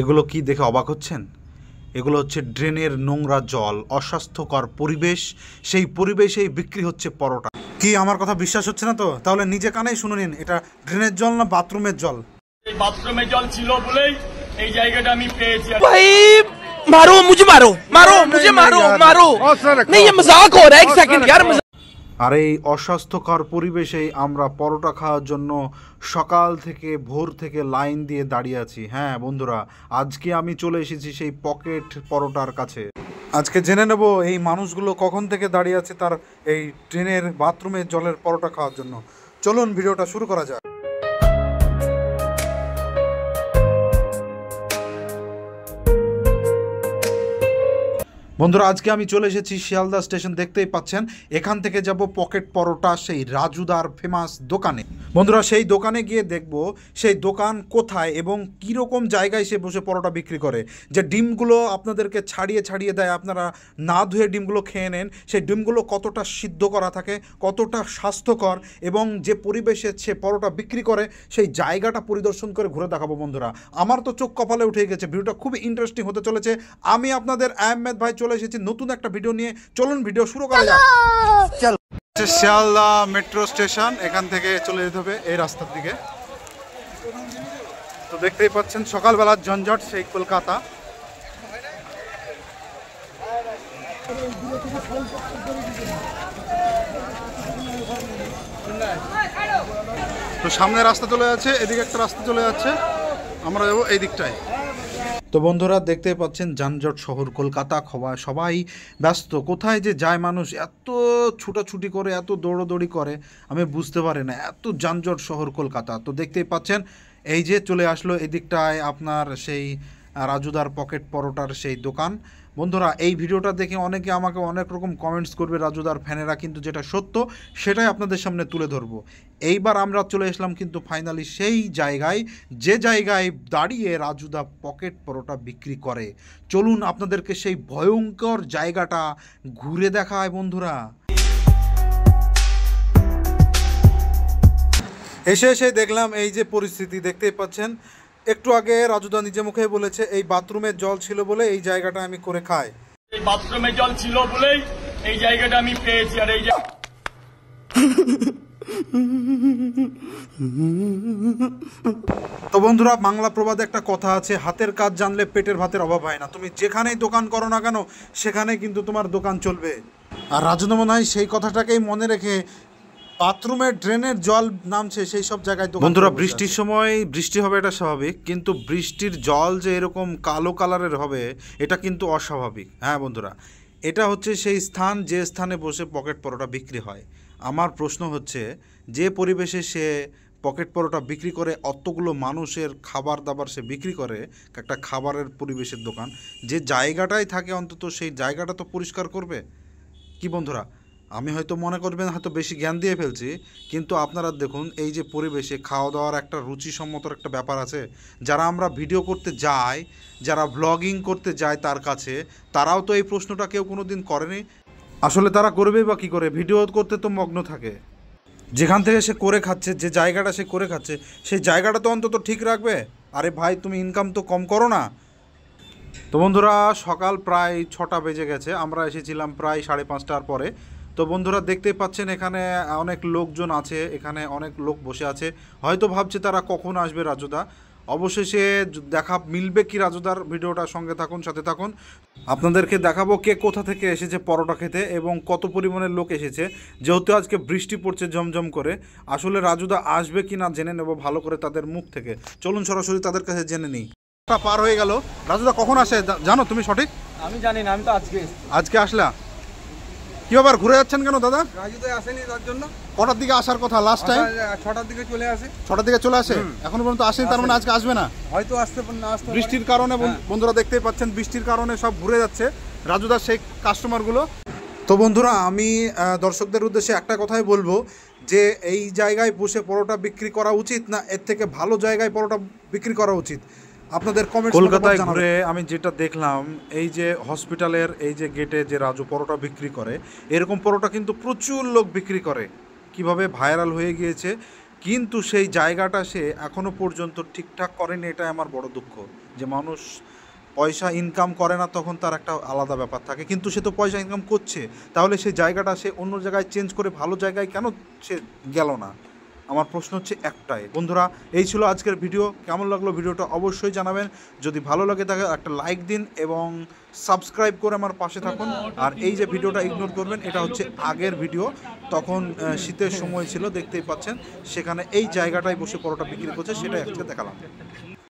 এগুলো কি দেখে অবাক হচ্ছেন? এগুলো হচ্ছে ড্রেনের নোংরা জল, অস্বাস্থ্যকর পরিবেশ। সেই পরিবেশেই বিক্রি হচ্ছে পরোটা। কি আমার কথা বিশ্বাস হচ্ছে না তো? তাহলে নিজে কানেই শুনে নিন, এটা ড্রেনের জল না বাথরুমের জল? এই বাথরুমের জল ছিল বলেই এই জায়গাটা আমি পেয়েছি। भाई मारो मुझे, मारो मारो मुझे, मारो मारो नहीं, ये मजाक हो रहा है। एक सेकंड यार। আর এই অস্বাস্থ্যকর পরিবেশেই আমরা পরোটা খাওয়ার জন্য সকাল থেকে ভোর থেকে লাইন দিয়ে দাঁড়িয়ে আছি। হ্যাঁ বন্ধুরা, আজকে আমি চলে এসেছি সেই পকেট পরোটার কাছে। আজকে জেনে নেব এই মানুষগুলো কখন থেকে দাঁড়িয়ে আছে তার এই ট্রেনের বাথরুমের জলের পরোটা খাওয়ার জন্য। চলুন ভিডিওটা শুরু করা যাক। বন্ধুরা, আজকে আমি চলে এসেছি শিয়ালদা স্টেশন, দেখতেই পাচ্ছেন। এখান থেকে যাব পকেট পরোটা সেই রাজুদার ফেমাস দোকানে। বন্ধুরা, সেই দোকানে গিয়ে দেখব সেই দোকান কোথায় এবং কীরকম জায়গায় সে বসে পরোটা বিক্রি করে। যে ডিমগুলো আপনাদেরকে ছাড়িয়ে ছাড়িয়ে দেয়, আপনারা না ধুয়ে ডিমগুলো খেয়ে নেন, সেই ডিমগুলো কতটা সিদ্ধ করা থাকে, কতটা স্বাস্থ্যকর, এবং যে পরিবেশে সে পরোটা বিক্রি করে সেই জায়গাটা পরিদর্শন করে ঘুরে দেখাবো। বন্ধুরা, আমার তো চোখ কপালে উঠে গেছে। ভিডিওটা খুবই ইন্টারেস্টিং হতে চলেছে। আমি আপনাদের আহমেদ ভাই চলে এসেছি নতুন একটা ভিডিও নিয়ে। চলুন ভিডিও শুরু করা যাক। চল, শিয়ালদা মেট্রো স্টেশন, এখান থেকে চলে যেতে হবে এই রাস্তার দিকে। তো দেখতেই পাচ্ছেন সকালবেলার ঝঞ্ঝট সেই কলকাতা। তো সামনে রাস্তা চলে যাচ্ছে, এদিকে একটা রাস্তা চলে যাচ্ছে, আমরা যাবো এই দিকটায়। তো বন্ধুরা, দেখতে পাচ্ছেন যানজট শহর কলকাতা, সবাই ব্যস্ত। কোথায় যে যায় মানুষ, এত ছুটাছুটি করে, এত দৌড়দৌড়ি করে, আমি বুঝতে পারি না। এত যানজট শহর কলকাতা। তো দেখতেই পাচ্ছেন এই যে চলে আসলো এদিকটায় আপনার সেই রাজুদার পকেট পরোটার সেই দোকান। বন্ধুরা, এই ভিডিওটা দেখে অনেকে আমাকে অনেক রকম কমেন্টস করবে রাজুদার ফ্যানেরা, কিন্তু যেটা সত্য সেটাই আপনাদের সামনে তুলে ধরবো। এইবার আমরা চলে আসলাম কিন্তু ফাইনালি সেই জায়গায়, যে জায়গায় দাঁড়িয়ে রাজুদা পকেট পরোটা বিক্রি করে। চলুন আপনাদেরকে সেই ভয়ঙ্কর জায়গাটা ঘুরে দেখায়। বন্ধুরা, এসে এসে দেখলাম এই যে পরিস্থিতি দেখতেই পাচ্ছেন। একটু আগে রাজুদা নিজে মুখে বলেছে এই বাথরুমের জল ছিল বলে এই জায়গাটা আমি করে খাই। এই বাথরুমের জল ছিল বলেই এই জায়গাটা আমি পেয়েছি। আর এই তো বন্ধুরা, বাংলা প্রবাদে একটা কথা আছে, হাতের কাজ জানলে পেটের ভাতের অভাব হয় না। তুমি যেখানেই দোকান করো না কেন, সেখানে কিন্তু তোমার দোকান চলবে। আর রাজুদা মনে হয় সেই কথাটাকেই মনে রেখে বাথরুমের ড্রেনের জল নামছে সেই সব জায়গায়। বন্ধুরা, বৃষ্টির সময় বৃষ্টি হবে এটা স্বাভাবিক, কিন্তু বৃষ্টির জল যে এরকম কালো কালারের হবে এটা কিন্তু অস্বাভাবিক। হ্যাঁ বন্ধুরা, এটা হচ্ছে সেই স্থান যে স্থানে বসে পকেট পরোটা বিক্রি হয়। আমার প্রশ্ন হচ্ছে, যে পরিবেশে সে পকেট পরোটা বিক্রি করে, অতগুলো মানুষের খাবার দাবার সে বিক্রি করে, একটা খাবারের পরিবেশের দোকান, যে জায়গাটায় থাকে অন্তত সেই জায়গাটা তো পরিষ্কার করবে। কি বন্ধুরা, আমি হয়তো মনে করবেন হয়তো বেশি জ্ঞান দিয়ে ফেলছি, কিন্তু আপনারা দেখুন এই যে পরিবেশে খাওয়া দাওয়ার একটা রুচিসম্মত একটা ব্যাপার আছে। যারা আমরা ভিডিও করতে যাই, যারা ব্লগিং করতে যায় তার কাছে, তারাও তো এই প্রশ্নটা কেউ কোনো দিন করেনি। আসলে তারা করবে বা কী করে, ভিডিও করতে তো মগ্ন থাকে। যেখান থেকে সে করে খাচ্ছে, যে জায়গাটা সে করে খাচ্ছে, সেই জায়গাটা তো অন্তত ঠিক রাখবে। আরে ভাই, তুমি ইনকাম তো কম করো না। তো বন্ধুরা, সকাল প্রায় 6টা বেজে গেছে, আমরা এসেছিলাম প্রায় 5:30টার পরে। তো বন্ধুরা, দেখতেই পাচ্ছেন এখানে অনেক লোকজন আছে, এখানে অনেক লোক বসে আছে। হয়তো ভাবছে তারা কখন আসবে রাজুদা। অবশেষে দেখা মিলবে কি রাজুদার, ভিডিওটার সঙ্গে থাকুন, সাথে থাকুন। আপনাদেরকে দেখাবো কে কোথা থেকে এসেছে পরোটা খেতে এবং কত পরিমাণের লোক এসেছে। যেহেতু আজকে বৃষ্টি পড়ছে ঝমঝম করে, আসলে রাজুদা আসবে কি না জেনে নেব ভালো করে তাদের মুখ থেকে। চলুন সরাসরি তাদের কাছে জেনে নিই। পার হয়ে গেল, রাজুদা কখন আসে জানো তুমি সঠিক? আমি জানি না, আমি তো আজকে আসলা। কি ব্যাপার, ঘুরে যাচ্ছেন কেন দাদা? রাজুদা আসেনি, তার জন্য। কটার দিকে আসার কথা লাস্ট টাইম? 6টার দিকে চলে আসে। 6টার দিকে চলে আসে, এখনো পর্যন্ত আসেনি, তার মানে আজকে আসবে না। হয়তো আসতে না আসতে বৃষ্টির কারণে। বন্ধুরা, দেখতেই পাচ্ছেন বৃষ্টির কারণে সব ঘুরে যাচ্ছে রাজুদার সেই কাস্টমারগুলো। তো বন্ধুরা, আমি দর্শকদের উদ্দেশ্যে একটা কথাই বলবো, যে এই জায়গায় বসে পরোটা বিক্রি করা উচিত না এর থেকে ভালো জায়গায় পরোটা বিক্রি করা উচিত? আপনাদের কমেন্ট। কলকাতায় ঘুরে আমি যেটা দেখলাম, এই যে হসপিটালের এই যে গেটে যে রাজু পরোটা বিক্রি করে, এরকম পরোটা কিন্তু প্রচুর লোক বিক্রি করে। কিভাবে ভাইরাল হয়ে গিয়েছে, কিন্তু সেই জায়গাটা সে এখনও পর্যন্ত ঠিকঠাক করেনি। এটাই আমার বড় দুঃখ, যে মানুষ পয়সা ইনকাম করে না তখন তার একটা আলাদা ব্যাপার থাকে, কিন্তু সে তো পয়সা ইনকাম করছে, তাহলে সেই জায়গাটা সে অন্য জায়গায় চেঞ্জ করে ভালো জায়গায় কেন সে গেল না? আমার প্রশ্ন হচ্ছে একটাই। বন্ধুরা, এই ছিল আজকের ভিডিও। কেমন লাগলো ভিডিওটা অবশ্যই জানাবেন। যদি ভালো লাগে তাহলে একটা লাইক দিন এবং সাবস্ক্রাইব করে আমার পাশে থাকুন। আর এই যে ভিডিওটা ইগনোর করবেন, এটা হচ্ছে আগের ভিডিও, তখন শীতের সময় ছিল, দেখতেই পাচ্ছেন সেখানে এই জায়গাটায় বসে পরোটা বিক্রি করছে, সেটাই আজকে দেখালাম।